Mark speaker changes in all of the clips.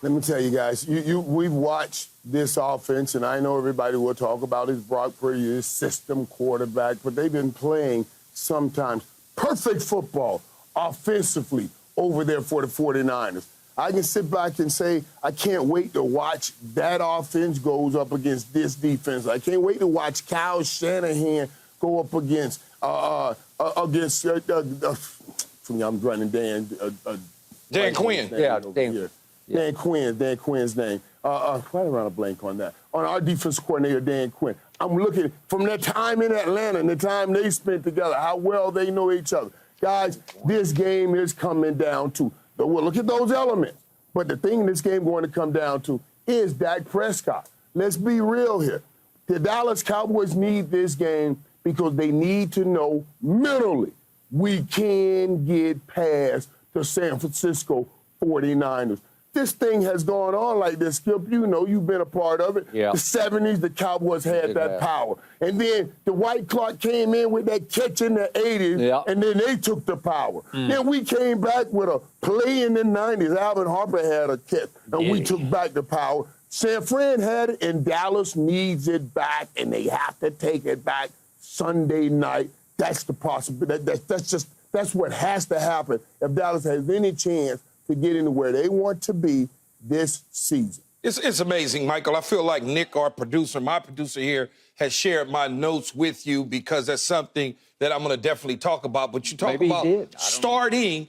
Speaker 1: Let me tell you guys, we've watched this offense, and I know everybody will talk about his Brock Purdy, his system quarterback, but they've been playing sometimes perfect football offensively over there for the 49ers. I can sit back and say, I can't wait to watch that offense goes up against this defense. I can't wait to watch Kyle Shanahan go up against I'm running
Speaker 2: Dan Quinn.
Speaker 1: Dan Quinn's name. Why did I run a blank on that? On our defense coordinator, Dan Quinn. I'm looking from their time in Atlanta and the time they spent together, how well they know each other. Guys, this game is coming down to, well, look at those elements. But the thing this game going to come down to is Dak Prescott. Let's be real here. The Dallas Cowboys need this game because they need to know mentally we can get past the San Francisco 49ers. This thing has gone on like this, Skip. You know, you've been a part of it.
Speaker 3: Yeah.
Speaker 1: The 70s, the Cowboys had that power. And then the White Clock came in with that catch in the 80s, and then they took the power. Then we came back with a play in the 90s. Alvin Harper had a catch, and we took back the power. San Fran had it, and Dallas needs it back, and they have to take it back Sunday night. That's the possibility. That's what has to happen if Dallas has any chance to get into where they want to be this season.
Speaker 2: It's amazing, Michael. I feel like Nick, our producer, my producer here, has shared my notes with you because that's something that I'm going to definitely talk about. But you talk about starting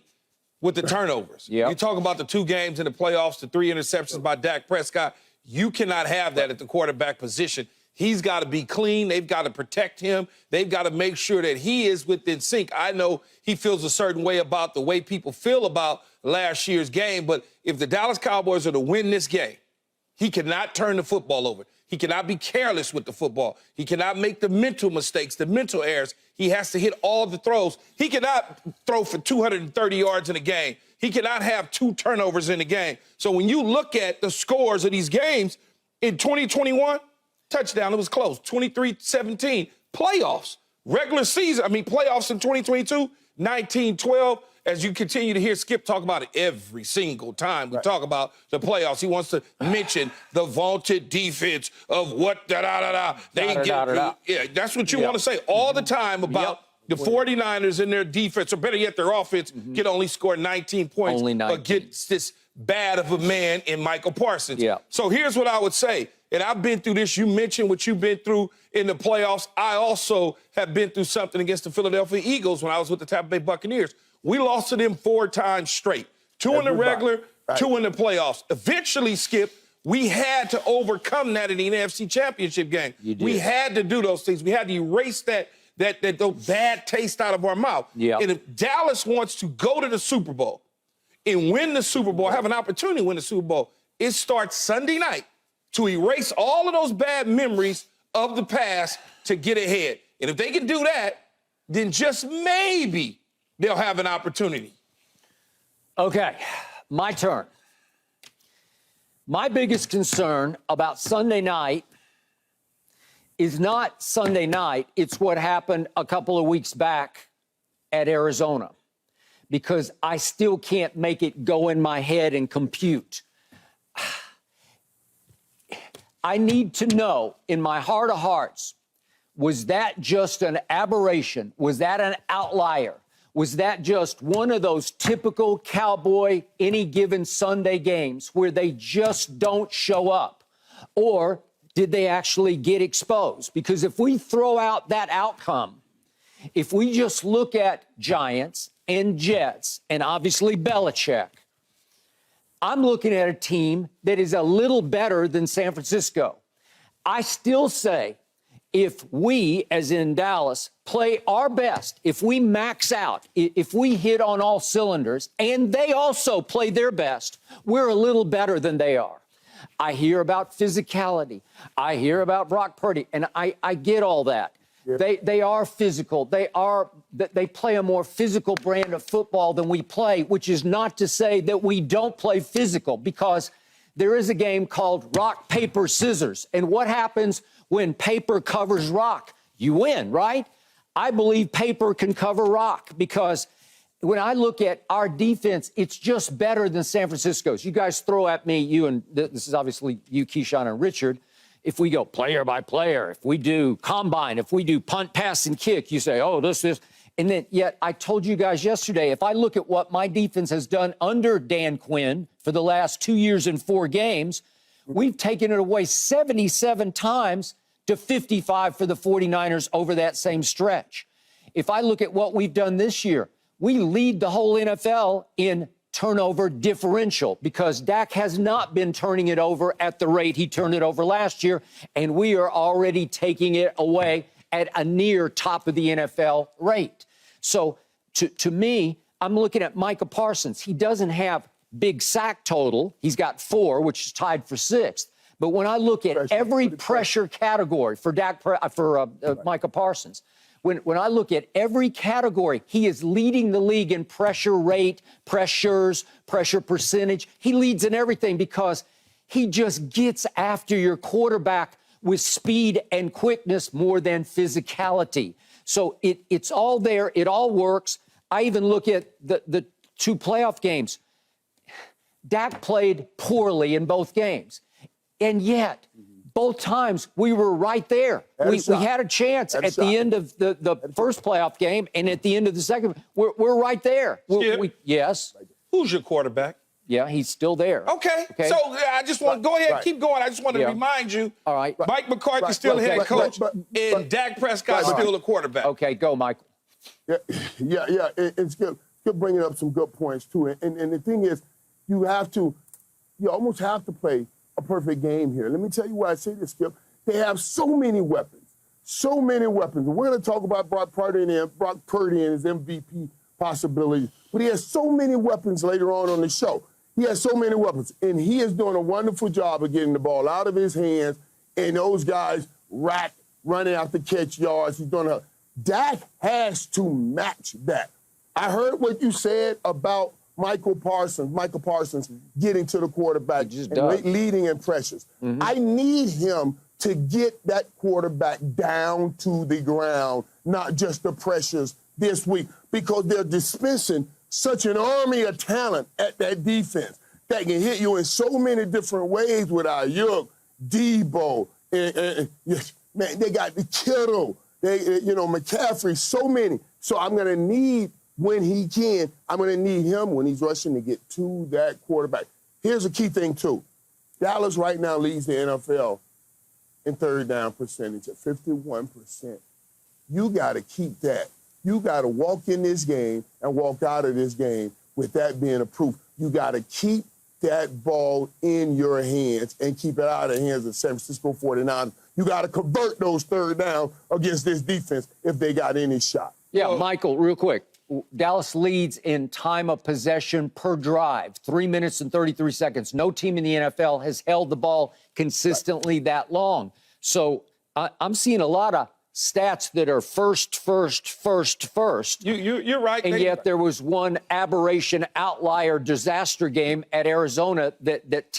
Speaker 2: with the turnovers. You talk about the 2 games in the playoffs, the 3 interceptions by Dak Prescott. You cannot have that at the quarterback position. He's got to be clean. They've got to protect him. They've got to make sure that he is within sync. I know he feels a certain way about the way people feel about last year's game, but if the Dallas Cowboys are to win this game, he cannot turn the football over. He cannot be careless with the football. He cannot make the mental mistakes, the mental errors. He has to hit all the throws. He cannot throw for 230 yards in a game. He cannot have 2 turnovers in a game. So when you look at the scores of these games in 2021, touchdown, it was close, 23-17. Playoffs, regular season, playoffs in 2022, 19-12. As you continue to hear Skip talk about it every single time we talk about the playoffs, he wants to mention the vaunted defense of what Yeah, that's what you want to say all the time about the 49ers and their defense, or better yet, their offense can only score 19 points against this bad of a man in Michael Parsons. So here's what I would say. And I've been through this. You mentioned what you've been through in the playoffs. I also have been through something against the Philadelphia Eagles when I was with the Tampa Bay Buccaneers. We lost to them 4 times straight. 2 in the regular, 2 in the playoffs. Eventually, Skip, we had to overcome that in the NFC Championship game. We had to do those things. We had to erase that bad taste out of our mouth. And if Dallas wants to go to the Super Bowl and win the Super Bowl, have an opportunity to win the Super Bowl, it starts Sunday night to erase all of those bad memories of the past to get ahead. And if they can do that, then just maybe they'll have an opportunity.
Speaker 3: Okay, my turn. My biggest concern about Sunday night is not Sunday night, it's what happened a couple of weeks back at Arizona, because I still can't make it go in my head and compute. I need to know in my heart of hearts, was that just an aberration? Was that an outlier? Was that just one of those typical Cowboy any given Sunday games where they just don't show up? Or did they actually get exposed? Because if we throw out that outcome, if we just look at Giants and Jets and obviously Belichick, I'm looking at a team that is a little better than San Francisco. I still say if we, as in Dallas, play our best, if we max out, if we hit on all cylinders, and they also play their best, we're a little better than they are. I hear about physicality. I hear about Brock Purdy, and I get all that. They are physical. They play a more physical brand of football than we play, which is not to say that we don't play physical, because there is a game called rock, paper, scissors. And what happens when paper covers rock? You win, right? I believe paper can cover rock, because when I look at our defense, it's just better than San Francisco's. You guys throw at me, you and this is obviously you, Keyshawn, and Richard. If we go player by player, if we do combine, if we do punt, pass, and kick, you say, oh, this. And then yet I told you guys yesterday, if I look at what my defense has done under Dan Quinn for the last 2 years and 4 games, we've taken it away 77 times to 55 for the 49ers over that same stretch. If I look at what we've done this year, we lead the whole NFL in turnover differential because Dak has not been turning it over at the rate he turned it over last year, and we are already taking it away at a near top of the NFL rate. So to me, I'm looking at Micah Parsons. He doesn't have big sack total. He's got 4, which is tied for 6th. But when I look at every pressure category for Micah Parsons, when I look at every category, he is leading the league in pressure rate, pressures, pressure percentage. He leads in everything because he just gets after your quarterback with speed and quickness more than physicality. So it's all there. It all works. I even look at the 2 playoff games. Dak played poorly in both games. And yet, both times, we were right there. We had a chance at the end of the first playoff game and at the end of the second. We're right there. Yes.
Speaker 2: Who's your quarterback?
Speaker 3: Yeah, he's still there.
Speaker 2: Okay. So I just want to go ahead, keep going. I just want to remind you,
Speaker 3: all right,
Speaker 2: Mike McCarthy's still the head coach, and Dak Prescott's still the quarterback.
Speaker 3: Okay, go, Michael.
Speaker 1: Yeah. It's good. You're bringing up some good points, too. And the thing is, you almost have to play a perfect game here. Let me tell you why I say this, Skip. They have so many weapons. And we're going to talk about Brock Purdy and his MVP possibilities. But he has so many weapons later on the show. He has so many weapons. And he is doing a wonderful job of getting the ball out of his hands. And those guys running out to catch yards. Dak has to match that. I heard what you said about Michael Parsons getting to the quarterback and leading in pressures. Mm-hmm. I need him to get that quarterback down to the ground, not just the pressures this week, because they're dispensing such an army of talent at that defense that can hit you in so many different ways with Ayuk, Debo, man, they got the Kittle, McCaffrey, so many. So I'm going to need, when he can, I'm going to need him when he's rushing to get to that quarterback. Here's a key thing, too. Dallas right now leads the NFL in third down percentage at 51%. You got to keep that. You got to walk in this game and walk out of this game with that being a proof. You got to keep that ball in your hands and keep it out of the hands of San Francisco 49ers. You got to convert those third down against this defense if they got any shot.
Speaker 3: Yeah, Michael, real quick. Dallas leads in time of possession per drive, 3 minutes and 33 seconds. No team in the NFL has held the ball consistently that long. So I'm seeing a lot of stats that are first.
Speaker 2: You're right.
Speaker 3: And yet there was one aberration, outlier, disaster game at Arizona that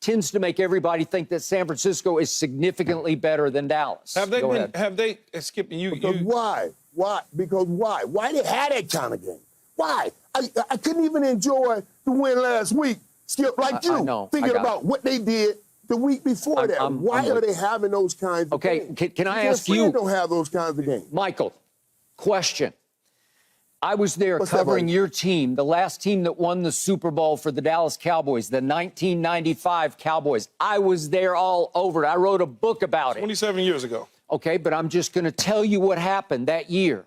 Speaker 3: tends to make everybody think that San Francisco is significantly better than Dallas.
Speaker 2: Skip,
Speaker 1: Why? Why? Because why? Why they had that kind of game? Why? I couldn't even enjoy the win last week, Skip, like you, thinking about what they did the week before that. Why are they having those kinds of games?
Speaker 3: Okay, can I ask you?
Speaker 1: Don't have those kinds of games.
Speaker 3: Michael, question. I was there covering your team, the last team that won the Super Bowl for the Dallas Cowboys, the 1995 Cowboys. I was there all over it. I wrote a book about it.
Speaker 2: 27 years ago.
Speaker 3: Okay, but I'm just going to tell you what happened that year.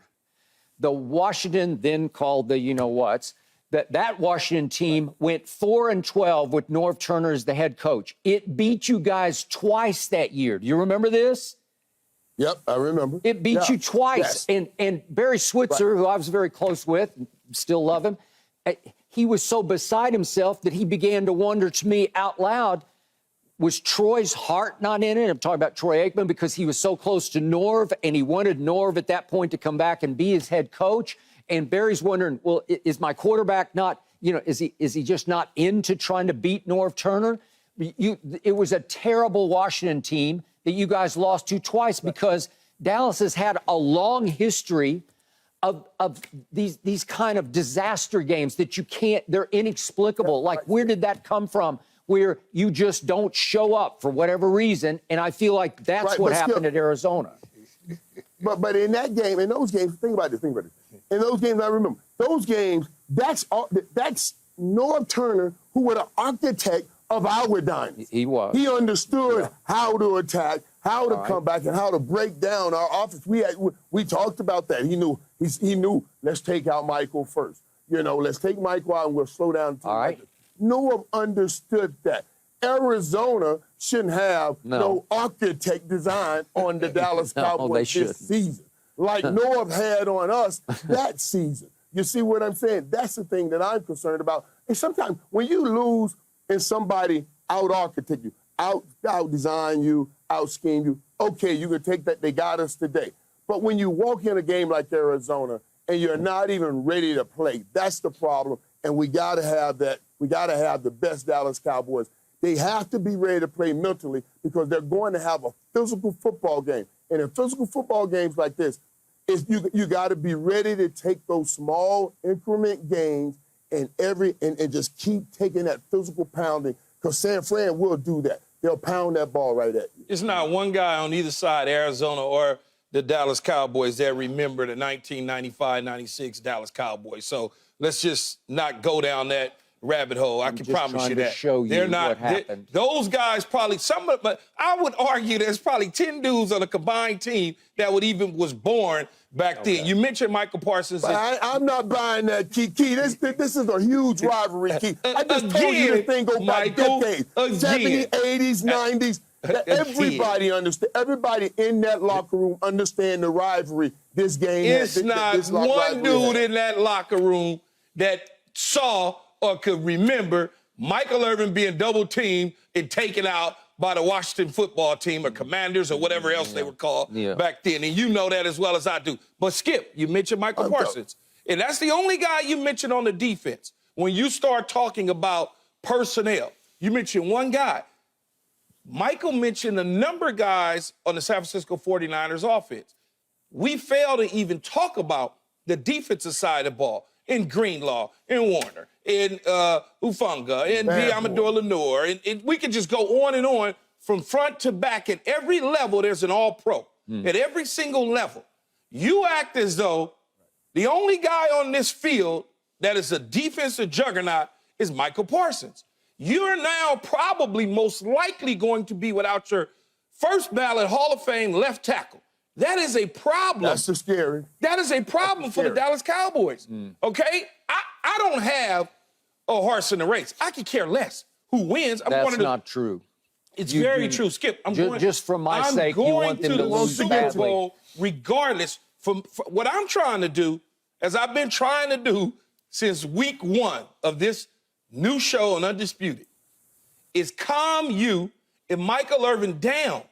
Speaker 3: The Washington, then called the you-know-whats, that Washington team went 4-12 with Norv Turner as the head coach. It beat you guys twice that year. Do you remember this?
Speaker 1: Yep, I remember.
Speaker 3: It beat you twice. Yes. And Barry Switzer, who I was very close with, still love him, he was so beside himself that he began to wonder to me out loud, was Troy's heart not in it? I'm talking about Troy Aikman because he was so close to Norv, and he wanted Norv at that point to come back and be his head coach. And Barry's wondering, well, is my quarterback not, is he just not into trying to beat Norv Turner? It was a terrible Washington team that you guys lost to twice because Dallas has had a long history of these kind of disaster games that you can't, they're inexplicable. Like, where did that come from? Where you just don't show up for whatever reason, and I feel like that's what happened at Arizona.
Speaker 1: But in that game, in those games, think about this. In those games, I remember those games. That's Norv Turner, who was the architect of our diamonds.
Speaker 3: He was.
Speaker 1: He understood how to attack, how to come back, and how to break down our offense. We talked about that. He knew. Let's take out Michael first. Let's take Michael out and we'll slow down.
Speaker 3: All right.
Speaker 1: Norv understood that. Arizona shouldn't have no architect design on the Dallas Cowboys this season, like Norv had on us that season. You see what I'm saying? That's the thing that I'm concerned about. And sometimes when you lose and somebody out-architect you, out-design you, out-scheme you, okay, you can take that. They got us today. But when you walk in a game like Arizona and you're not even ready to play, that's the problem. And we got to have that. We got to have the best Dallas Cowboys. They have to be ready to play mentally because they're going to have a physical football game. And in physical football games like this, you got to be ready to take those small increment gains and just keep taking that physical pounding because San Fran will do that. They'll pound that ball right at you.
Speaker 2: It's not one guy on either side, Arizona or the Dallas Cowboys, that remember the 1995-96 Dallas Cowboys. So let's just not go down that rabbit hole. I can promise you that.
Speaker 3: They're not. What happened.
Speaker 2: Those guys probably but I would argue there's probably 10 dudes on a combined team that was born back then. You mentioned Michael Parsons.
Speaker 1: I'm not buying that, Key. This is a huge rivalry, Key. I just told you this thing go back decades. 70s, 80s, 90s. Everybody understand. Everybody in that locker room understand the rivalry this game has.
Speaker 2: It's not one dude in that locker room that saw or could remember Michael Irvin being double-teamed and taken out by the Washington football team or Commanders or whatever else they were called back then. And you know that as well as I do. But, Skip, you mentioned Michael Parsons. And that's the only guy you mentioned on the defense. When you start talking about personnel, you mentioned one guy. Michael mentioned a number of guys on the San Francisco 49ers offense. We fail to even talk about the defensive side of the ball in Greenlaw, in Warner, in Ufunga, in Amador Lenore. And we can just go on and on from front to back. At every level, there's an all-pro. At every single level. You act as though the only guy on this field that is a defensive juggernaut is Michael Parsons. You're now probably most likely going to be without your first ballot Hall of Fame left tackle. That is a problem.
Speaker 1: That's so scary.
Speaker 2: That is a problem for the Dallas Cowboys, okay? I don't have a horse in the race. I could care less who wins.
Speaker 3: That's not true.
Speaker 2: It's very true, Skip.
Speaker 3: Just for my sake, you want them to lose badly.
Speaker 2: Super Bowl regardless. From what I'm trying to do, as I've been trying to do since week 1 of this new show on Undisputed, is calm you and Michael Irvin down.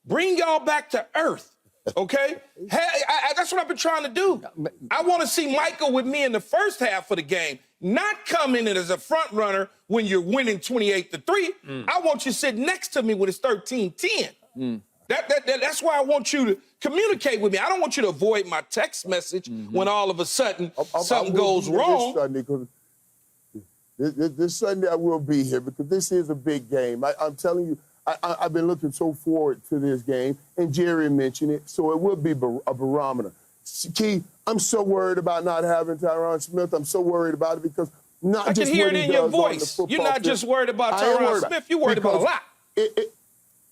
Speaker 2: Bring y'all back to earth. Okay? That's what I've been trying to do. I want to see Michael with me in the first half of the game, not coming in as a front runner when you're winning 28-3. I want you to sit next to me when it's 13-10. That's why I want you to communicate with me. I don't want you to avoid my text message when all of a sudden something goes wrong.
Speaker 1: This Sunday I will be here because this is a big game. I'm telling you, I've been looking so forward to this game, and Jerry mentioned it, so it will be a barometer. Key, I'm so worried about not having Tyron Smith. I'm so worried about it because not just what he does on the football field. I can hear it in your voice.
Speaker 2: You're not just worried about Tyron Smith. You're worried about a lot.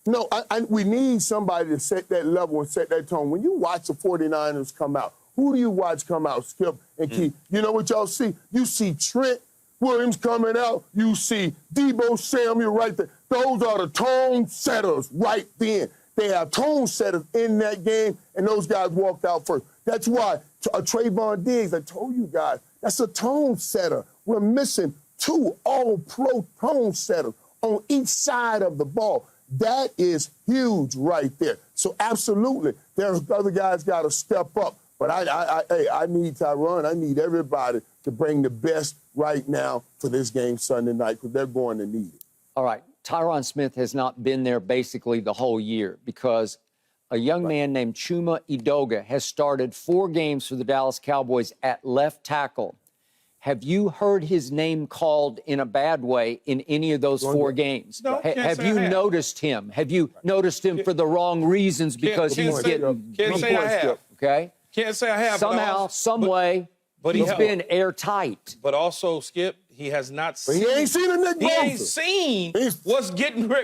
Speaker 1: No, we need somebody to set that level and set that tone. When you watch the 49ers come out, who do you watch come out, Skip and Key? You know what y'all see? You see Trent Williams coming out. You see Deebo Samuel right there. Those are the tone setters right then. They have tone setters in that game, and those guys walked out first. That's why Trayvon Diggs, I told you guys, that's a tone setter. We're missing 2 all-pro tone setters on each side of the ball. That is huge right there. So absolutely, there's other guys got to step up. But I need Tyron. I need everybody to bring the best right now for this game Sunday night because they're going to need it.
Speaker 3: All right. Tyron Smith has not been there basically the whole year because a young man named Chuma Edoga has started 4 games for the Dallas Cowboys at left tackle. Have you heard his name called in a bad way in any of those 4 games?
Speaker 2: No,
Speaker 3: Have you noticed him? Have you noticed him for the wrong reasons because he's getting...
Speaker 2: Can't say I have.
Speaker 3: Okay?
Speaker 2: Can't say I have.
Speaker 3: Somehow, some way,
Speaker 2: but
Speaker 3: he's been airtight.
Speaker 2: But also, Skip, he has not seen...
Speaker 1: He ain't seen a Nick Bosa.
Speaker 2: He ain't seen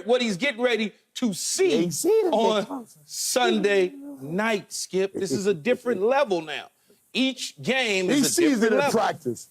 Speaker 2: what he's getting ready to see on Sunday night, Skip. This is a different level now. Each game is a different level.
Speaker 1: He sees it in practice.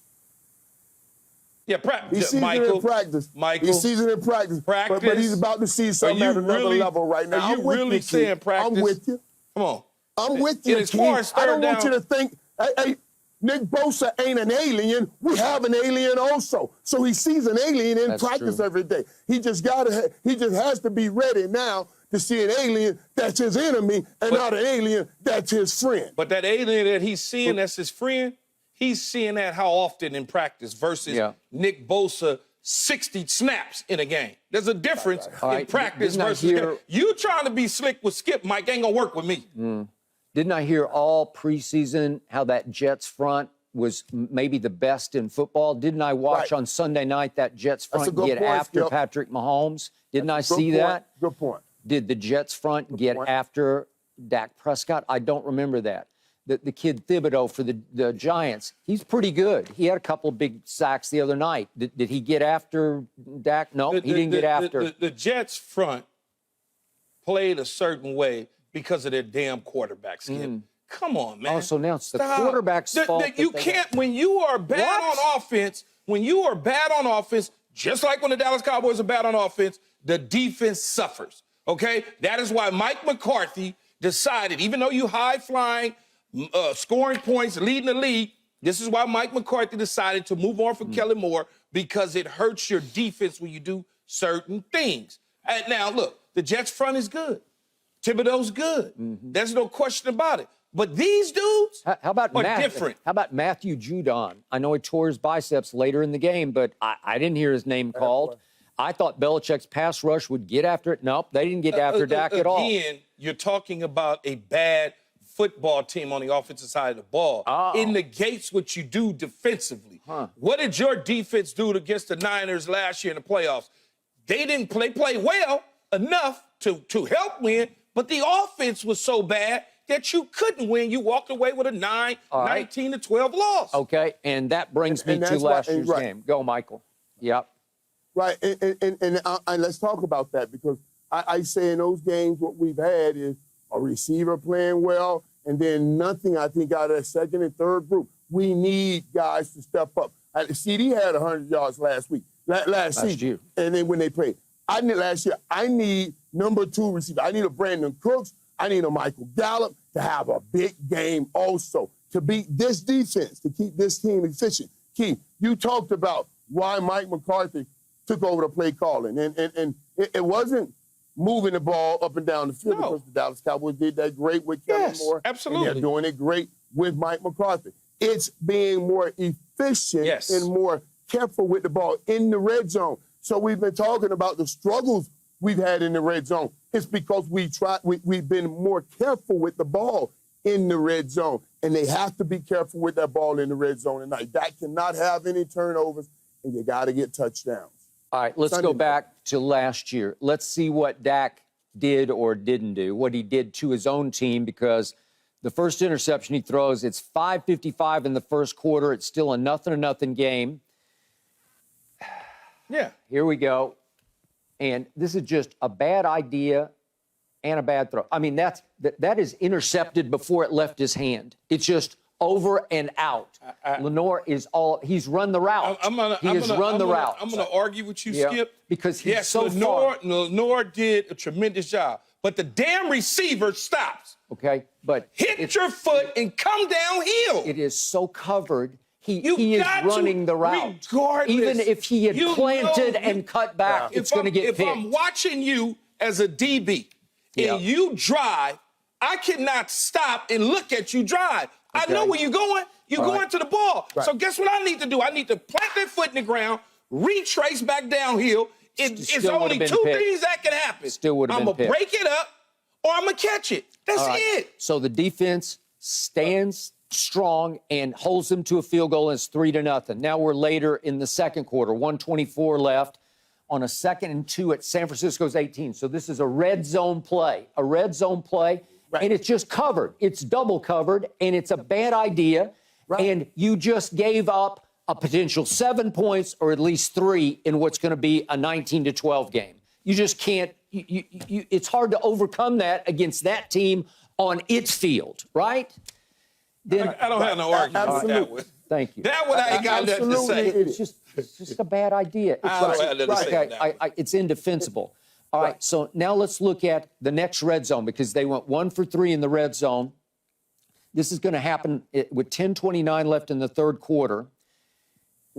Speaker 2: Yeah,
Speaker 1: he sees it in practice. He sees it in practice. But he's about to see something at another level right now.
Speaker 2: Are you really saying practice?
Speaker 1: I'm with you.
Speaker 2: Come on.
Speaker 1: I'm with you,
Speaker 2: as far as
Speaker 1: I don't want you to think, hey, Nick Bosa ain't an alien. We have an alien also. So he sees an alien in practice every day. He just has to be ready now to see an alien that's his enemy and not an alien that's his friend.
Speaker 2: But that alien that he's seeing that's his friend, he's seeing that how often in practice versus Nick Bosa 60 snaps in a game. There's a difference in practice versus... You trying to be slick with Skip, Mike, ain't gonna work with me.
Speaker 3: Didn't I hear all preseason how that Jets front was maybe the best in football? Didn't I watch on Sunday night that Jets front get after Patrick Mahomes? Didn't I see that?
Speaker 1: Good point.
Speaker 3: Did the Jets front get after Dak Prescott? I don't remember that. The kid Thibodeau for the Giants, he's pretty good. He had a couple of big sacks the other night. Did he get after Dak? No, he didn't get after.
Speaker 2: The Jets front played a certain way because of their damn quarterback, Skip. Come on, man.
Speaker 3: Oh, so now it's the quarterback's fault.
Speaker 2: You can't, when you are bad on offense, just like when the Dallas Cowboys are bad on offense, the defense suffers, okay? That is why Mike McCarthy decided, even though you high-flying, scoring points, leading the league, this is why Mike McCarthy decided to move on from Kellen Moore, because it hurts your defense when you do certain things. And now, look, the Jets front is good. Thibodeau's good. There's no question about it. But these dudes
Speaker 3: how about
Speaker 2: are different.
Speaker 3: How about Matthew Judon? I know he tore his biceps later in the game, but I didn't hear his name called. I thought Belichick's pass rush would get after it. Nope, they didn't get after Dak at all.
Speaker 2: Again, you're talking about a bad football team on the offensive side of the ball. It negates what you do defensively. What did your defense do against the Niners last year in the playoffs? They didn't play well enough to help win, but the offense was so bad that you couldn't win. You walked away with a 19-12 loss.
Speaker 3: Okay, and that brings me to last year's game. Go, Michael. Yep.
Speaker 1: Right, and let's talk about that, because I say in those games what we've had is a receiver playing well, and then nothing, I think, out of that second and third group. We need guys to step up. CD had 100 yards last season.
Speaker 3: Year.
Speaker 1: And then when they played. I need number 2 receiver. I need a Brandon Cooks. I need a Michael Gallup to have a big game also, to beat this defense, to keep this team efficient. Keith, you talked about why Mike McCarthy took over the play calling. And it wasn't moving the ball up and down the field, because the Dallas Cowboys did that great with Kellen Moore.
Speaker 2: Absolutely.
Speaker 1: And they're doing it great with Mike McCarthy. It's being more efficient and more careful with the ball in the red zone. So we've been talking about the struggles we've had in the red zone. It's because we've been more careful with the ball in the red zone. And they have to be careful with that ball in the red zone tonight. Dak cannot have any turnovers, and you got to get touchdowns.
Speaker 3: All right, let's go back to last year. Let's see what Dak did or didn't do, what he did to his own team, because the first interception he throws, it's 5:55 in the first quarter. It's still a 0-0 game.
Speaker 2: Yeah.
Speaker 3: Here we go. And this is just a bad idea and a bad throw. I mean, that is intercepted before it left his hand. It's just over and out. Lenore is he's run the route. He has run the route.
Speaker 2: I'm going to argue with you, Skip.
Speaker 3: Because he's so far.
Speaker 2: Lenore did a tremendous job. But the damn receiver stops.
Speaker 3: Okay, but
Speaker 2: hit your foot and come downhill.
Speaker 3: It is so covered. He is running the route.
Speaker 2: Regardless,
Speaker 3: even if he had planted and cut back, it's going to get picked.
Speaker 2: If I'm watching you as a DB and you drive, I cannot stop and look at you drive. Okay. I know where you're going. You're going to the ball. Right. So guess what I need to do? I need to plant that foot in the ground, retrace back downhill. It's only 2 things that can happen.
Speaker 3: Still would have been picked.
Speaker 2: I'm going to break it up, or I'm going to catch it. That's it.
Speaker 3: So the defense stands strong and holds them to a field goal, and it's 3-0. Now we're later in the second quarter, 1:24 left on a 2nd and 2 at San Francisco's 18. So this is a red zone play, and it's just covered. It's double covered, and it's a bad idea. Right. And you just gave up a potential 7 points or at least 3 in what's going to be a 19-12 game. You just can't. It's hard to overcome that against that team on its field, right?
Speaker 2: Then, I don't have no argument with that one.
Speaker 3: Thank you.
Speaker 2: That one I ain't got nothing to say.
Speaker 3: It's just a bad idea.
Speaker 2: I don't have nothing to say on that one.
Speaker 3: It's indefensible. All right, so now let's look at the next red zone because they went 1 for 3 in the red zone. This is going to happen with 10:29 left in the third quarter.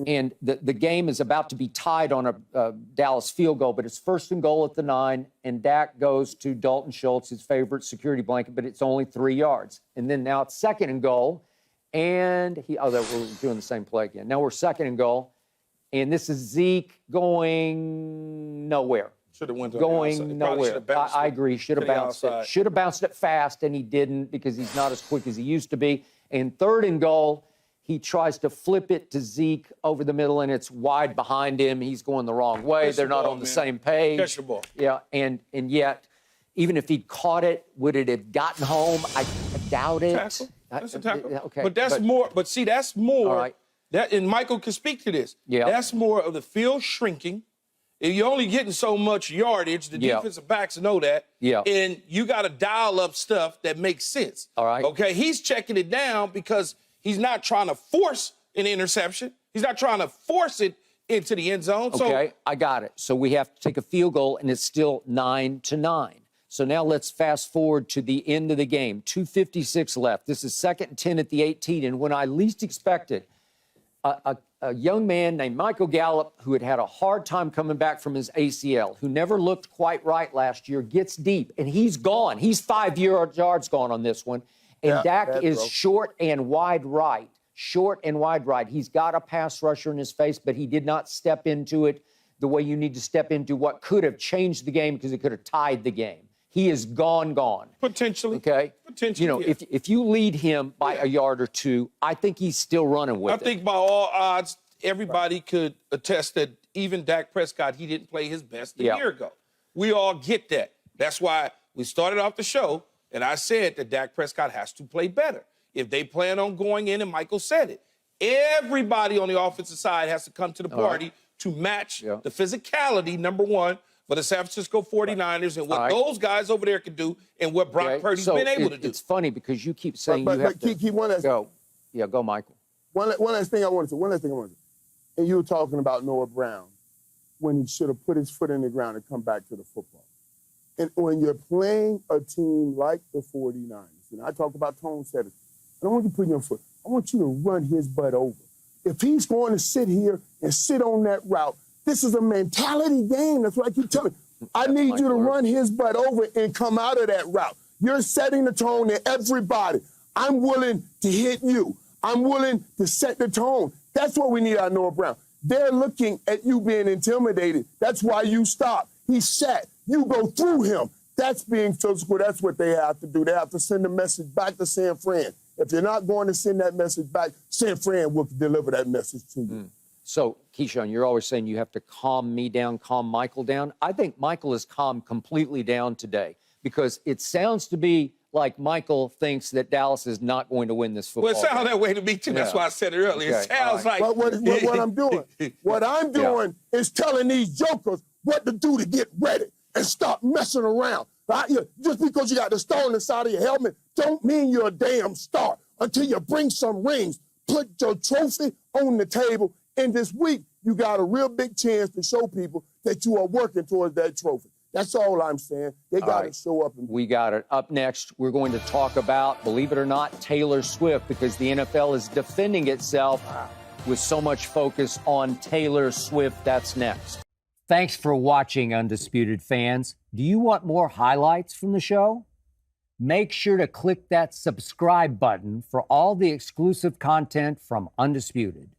Speaker 3: And the game is about to be tied on a Dallas field goal, but it's 1st and goal at the 9, and Dak goes to Dalton Schultz, his favorite security blanket, but it's only 3 yards. And then now it's 2nd and goal, and we're doing the same play again. Now we're 2nd and goal, and this is Zeke going nowhere.
Speaker 2: Should have went to
Speaker 3: going nowhere. I agree. Should have bounced it. Should have bounced it fast, and he didn't because he's not as quick as he used to be. And 3rd and goal, he tries to flip it to Zeke over the middle, and it's wide behind him. He's going the wrong way. They're not on the same page.
Speaker 2: Catch the ball.
Speaker 3: Yeah, and yet, even if he'd caught it, would it have gotten home? I doubt it.
Speaker 2: Tackle. That's a tackle.
Speaker 3: Okay,
Speaker 2: but that's more. But see, that's more.
Speaker 3: All right.
Speaker 2: That, and Michael can speak to this.
Speaker 3: Yeah.
Speaker 2: That's more of the field shrinking. If you're only getting so much yardage, the defensive backs know that.
Speaker 3: Yeah.
Speaker 2: And you got to dial up stuff that makes sense.
Speaker 3: All right.
Speaker 2: Okay. He's checking it down because he's not trying to force an interception. He's not trying to force it into the end zone.
Speaker 3: Okay, I got it. So we have to take a field goal, and it's still 9-9. So now let's fast forward to the end of the game. 2:56 left. This is 2nd and 10 at the 18. And when I least expected, a young man named Michael Gallup, who had a hard time coming back from his ACL, who never looked quite right last year, gets deep, and he's gone. He's 5 yards gone on this one. And Dak is short and wide right. He's got a pass rusher in his face, but he did not step into it the way you need to step into what could have changed the game because it could have tied the game. He is gone.
Speaker 2: Potentially.
Speaker 3: Okay?
Speaker 2: Potentially.
Speaker 3: You know, if you lead him by a yard or two, I think he's still running with it.
Speaker 2: I think by all odds, everybody could attest that even Dak Prescott, he didn't play his best a year ago. We all get that. That's why we started off the show, and I said that Dak Prescott has to play better. If they plan on going in, and Michael said it, everybody on the offensive side has to come to the party to match the physicality, number one, for the San Francisco 49ers and what those guys over there can do and what Brock Purdy's been able to do.
Speaker 3: It's funny because you keep saying
Speaker 1: but
Speaker 3: you have to
Speaker 1: keep one last
Speaker 3: go. Yeah, go, Michael.
Speaker 1: One last thing I want to say. And you were talking about Noah Brown when he should have put his foot in the ground and come back to the football. And when you're playing a team like the 49ers, and I talk about tone setters, I don't want you to put your foot. I want you to run his butt over. If he's going to sit here and sit on that route, this is a mentality game. That's what I keep telling you. I need you to run his butt over and come out of that route. You're setting the tone to everybody. I'm willing to hit you. I'm willing to set the tone. That's what we need out of Noah Brown. They're looking at you being intimidated. That's why you stop. He's set. You go through him. That's being physical. That's what they have to do. They have to send a message back to San Fran. If you're not going to send that message back, San Fran will deliver that message to you.
Speaker 3: So, Keyshawn, you're always saying you have to calm me down, calm Michael down. I think Michael is calmed completely down today because it sounds to be like Michael thinks that Dallas is not going to win this football
Speaker 2: Well, it sounds that way to me, too. That's why I said it earlier.
Speaker 3: Okay.
Speaker 2: It sounds like...
Speaker 1: What I'm doing is telling these jokers what to do to get ready and stop messing around. Just because you got the star on the side of your helmet don't mean you're a damn star until you bring some rings. Put your trophy on the table. And this week, you got a real big chance to show people that you are working towards that trophy. That's all I'm saying. They got to show up.
Speaker 3: We got it. Up next, we're going to talk about, believe it or not, Taylor Swift, because the NFL is defending itself with so much focus on Taylor Swift. That's next. Thanks for watching, Undisputed fans. Do you want more highlights from the show? Make sure to click that subscribe button for all the exclusive content from Undisputed.